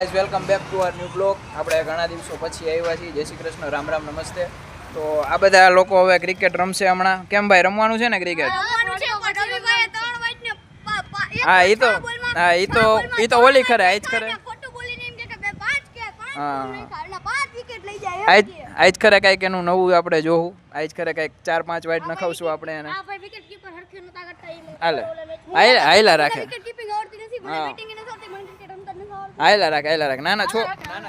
Guys welcome back to our new blog. આપણે ઘણા દિવસો પછી આવ્યા છીએ. જય શ્રી કૃષ્ણ, રામ રામ, નમસ્તે. તો આ બધા લોકો હવે ક્રિકેટ રમશે હમણાં. કેમ ભાઈ, રમવાનું છે ને ક્રિકેટ? હા એ તો ઓલી ખરે આજ ખરે આજ ખરે કઈક એનું નવું આપણે જોવું. આજ ખરે કઈક 4-5 વાઇડ નખાવશું આપણે એને. હાયલા રાખે હાયલા રાખ. નાના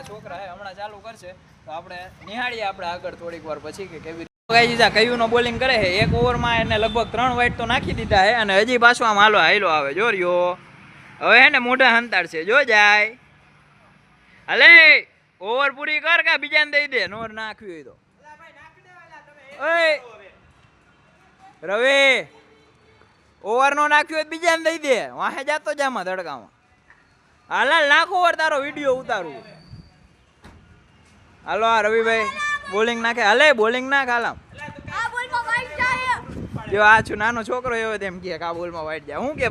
છોકરા હે, હમણાં ચાલુ કરશે તો આપણે નિહાળીએ આપણે આગળ થોડીક વાર પછી કે કેવી રીતે કયું નો બોલિંગ કરે છે. એક ઓવરમાં એને લગભગ 3 વાઇડ તો નાખી દીધા છે અને હજી પાછો આમ હાલો આવે. જો રહ્યો હવે હે ને મોઢા હંતાડશે. જો જાય હલે ઓવર પૂરી કર કે બીજાને દઈ દે. નોર નાખ્યું હોય તો ઓય રવિ ઓવર નો નાખ્યું હોય બીજાને દઈ દે. વાહે જાતો જામાં ધડકામાં. હાલ નાખો ઓવર, તારો વિડીયો ઉતારું. હાલો આ રવિભાઈ બોલિંગ નાખે. હાલે બોલિંગ નાખ. હાલામ જો આ છું નાનો છોકરો એવો તેમ કે આ બોલમાં વાઈટ જાય. હું કે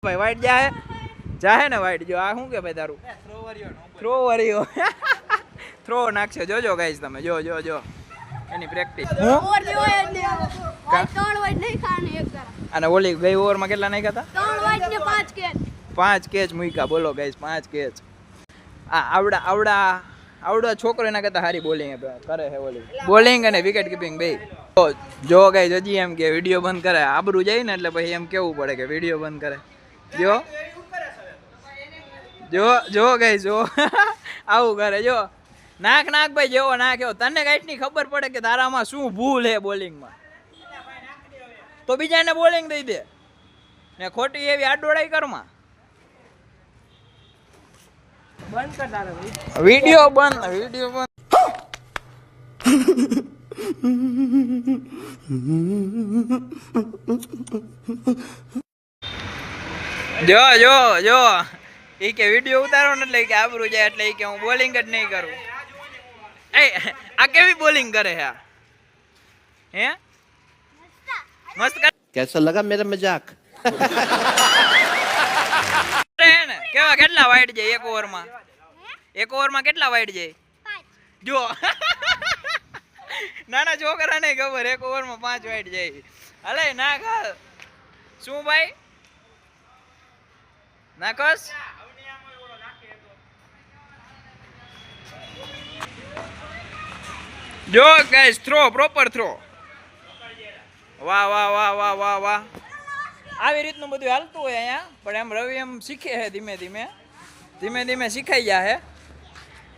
ભાઈ વાઈટ જાહે ને વાઈટ. જો આ શું કે ભાઈ તારું થ્રો વરિયો થ્રો નાખશે. જોજો ગાઈસ તમે જો એની પ્રેક્ટિસ. અને ઓલી ગઈ ઓવરમાં કેટલા નાખ્યા હતા? 5 કેચ મૂક્યા. બોલો ગાઈસ 5 કેચ. આવડા છોકરો એના કરતા સારી બોલિંગ કરે છે. ઓલી બોલિંગ અને વિકેટ કીપિંગ બે. જો ગાઈસ હજી એમ કે વિડીયો બંધ કરે. આબરૂ જાય ને એટલે પછી એમ કેવું પડે કે વિડીયો બંધ કરે. જો ગાઈસ જો આવું કરે. જો નાખ ભાઈ જેવો નાખ્યો. તને કઈક ની ખબર પડે કે તારામાં શું ભૂલ હે બોલિંગમાં તો બીજાને બોલિંગ દઈ દે ને ખોટી એવી આડોડાઈ કરમાં. બંધ કર તારો વિડિયો બંધ. જો ઈ કે વિડિયો ઉતારો ને એટલે કે આબરૂ જાય એટલે કે હું બોલિંગ જ નહીં કરું. આ કેવી બોલિંગ કરે હે? હે મસ્ત કર. कैसा लगा मेरा मजाक? ને કેવા કેટલા વાઈડ જાય એક ઓવરમાં? એક ઓવરમાં કેટલા વાઈડ જાય? જો નાના છોકરા ને ખબર એક ઓવરમાં 5 વાઈડ જાય. હલે નાખ. શું ભાઈ નાખસ? જો ગાઈસ થ્રો, પ્રોપર થ્રો. વાહ. આવી રીતનું બધું હાલતું હોય અહીંયા. પણ એમ રવિ એમ શીખે છે ધીમે ધીમે શીખાઈ જાય છે.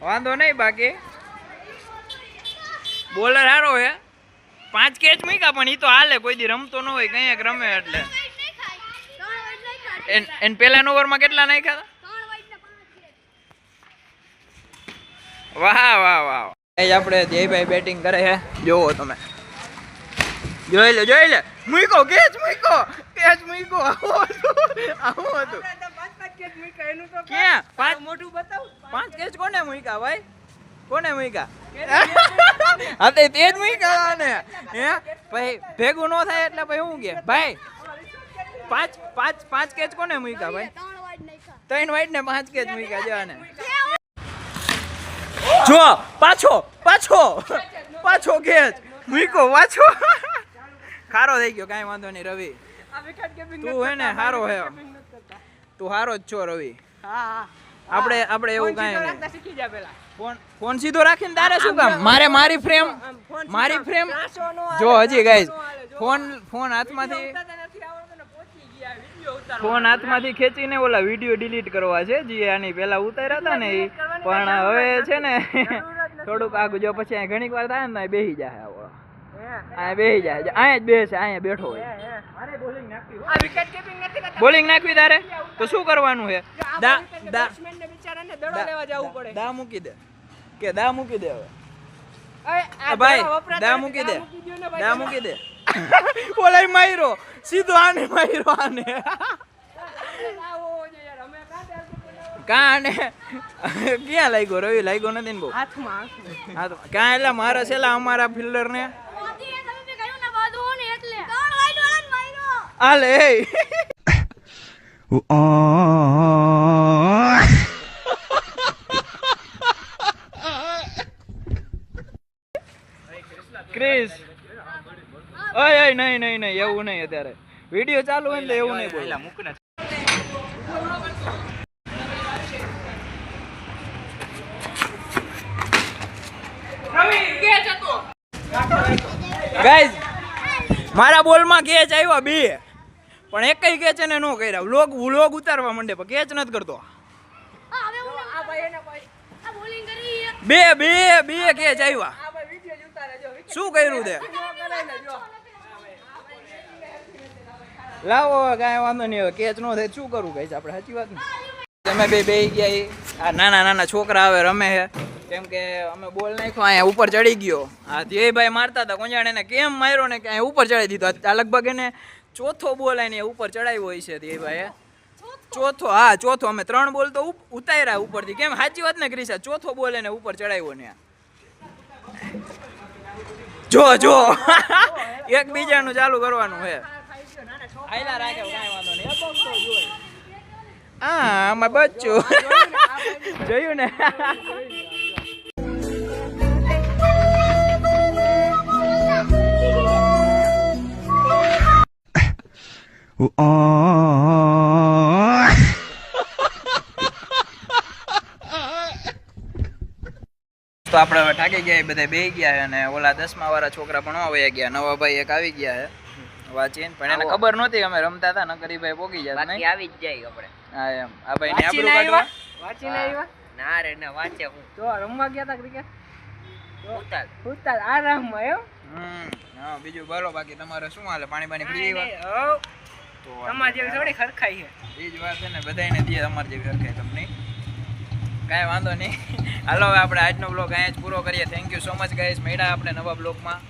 વાંધો નહીં. બાકી બોલર સારો છે. 5 કેચ મૂક્યા પણ ઈ તો હાલે. કોઈ દી રમતો ન હોય કંઈક રમે એટલે. એન પેલા ઓવરમાં કેટલા નાખ્યા હતા? વાહ. આપણે જયભાઈ બેટિંગ કરે છે. જોવો તમે. જોઈ લે. મૂકો કેચ મૂકો. આવું હતું. ક્યાં 5 મોટું બતાવ. 5 કેચ કોને મૂક્યા ભાઈ? કોને મૂક્યા? હા તે જ મૂક્યા ને. હે ભાઈ ભેગું ન થાય એટલે ભાઈ શું કે ભાઈ 5 કેચ કોને મૂક્યા ભાઈ? 3 વાઈડ ને 5 કેચ મૂક્યા. જો ને જો પાછો કેચ મૂકો. પાછો ખારો થઈ ગયો. કાંઈ વાંધો નહીં રવિ. તું હે ને હારો હે. તું હારો જ છો રવિ. આપણે એવું કાંઈ નહીં. ફોન સીધો રાખીને તારે શું કામ? મારી ફ્રેમ જો હજી ગાઈસ ફોન હાથમાંથી ખેંચીને ઓલા વિડીયો ડિલીટ કરવા છે જે આની પેલા ઉતાર્યા હતા ને. પણ હવે છે ને થોડુંક આગળ જો પછી ઘણીક વાર થાય ને બેસી જાય. અહીંયા જ બેસે. અહીંયા બેઠો હોય. બોલિંગ નાખવી તારે તો શું કરવાનું છે? દા મૂકી દે કે દા મૂકી દે. હવે ભાઈ દા મૂકી દે. બોલાય માર્યો સીધો આને. કાને ક્યાં લાગ્યો? રવિ લાગ્યો નથી ને બહુ હાથમાં. ક્યાં એટલે મારે છેલ્લા અમારા ફિલ્ડર ને હાલે એ ક્રિસ ઓય ઓય નહીં નહીં નહીં એવું નહીં અત્યારે વિડિયો ચાલુ હોય ને એવું નહીં બોલા મૂકને ગાઈઝ મારા બોલમાં કેચ આવ્યા બે પણ એકય કેચ એને નો કર્યા વ્લોગ ઉતારવા માંડે પણ કેચ નથી કરતો બે બે બે કેચ આવ્યા શું કર્યું તે લાવો કાંઈ વાંધો નહીં હવે કેચ નો થાય શું કરવું ગાઈઝ આપણે સાચી વાત ને તમે બે ગયા આ નાના નાના છોકરા આવે રમે છે કેમ કે અમે બોલ નાખ્યો અહીંયા ઉપર ચડી ગયો હા ધ્યેયભાઈ મારતા હતા કોણ જાણે એને કેમ માર્યો ને કે અહીંયા ઉપર ચડાવી દીધો આ લગભગ એને ચોથો બોલ એને ઉપર ચડાવ્યો હોય છે ધ્યેયભાઈએ ચોથો હા ચોથો અમે 3 બોલ તો ઉતાર્યા ઉપરથી કેમ સાચી વાત ને ક્રિશા ચોથો બોલ એને ઉપર ચડાવ્યો ને જો જો એકબીજાનું ચાલુ કરવાનું હે આયલા રાખે કાંઈ વાંધો નહીં હા આમાં બચ્ચું જોયું ને તો આપણે હવે થાકી ગયા બધા બેહી ગયા અને ઓલા 10મા વાળા છોકરા પણ આવી ગયા નવા ભાઈ એક આવી ગયા હે વાંચીને પણ એને ખબર નહોતી અમે રમતા હતા નકરી ભાઈ પોગી જાય બાકી આવી જ જાય આપણે હા એમ આ ભાઈ ને આપણું કાઢવા વાંચીને આવ્યા ના રે ના વાંચે હું તો રમવા ગયા હતા ક્રિકેટ ઉતાર આરામમાં એમ હા બીજું બોલો બાકી તમારે શું હાલે પાણી પી આવ્યા તો તમાર જેવી થોડી ખરખાઈ છે એ જ વાત છે ને બધાયને દે તમાર જેવી ખરખાઈ તમને કાંઈ વાંધો નહીં હાલો હવે આપણે આજનો બ્લોગ અહીંયા જ પૂરો કરીએ thank you so much guys મળ્યા આપણે નવા બ્લોગમાં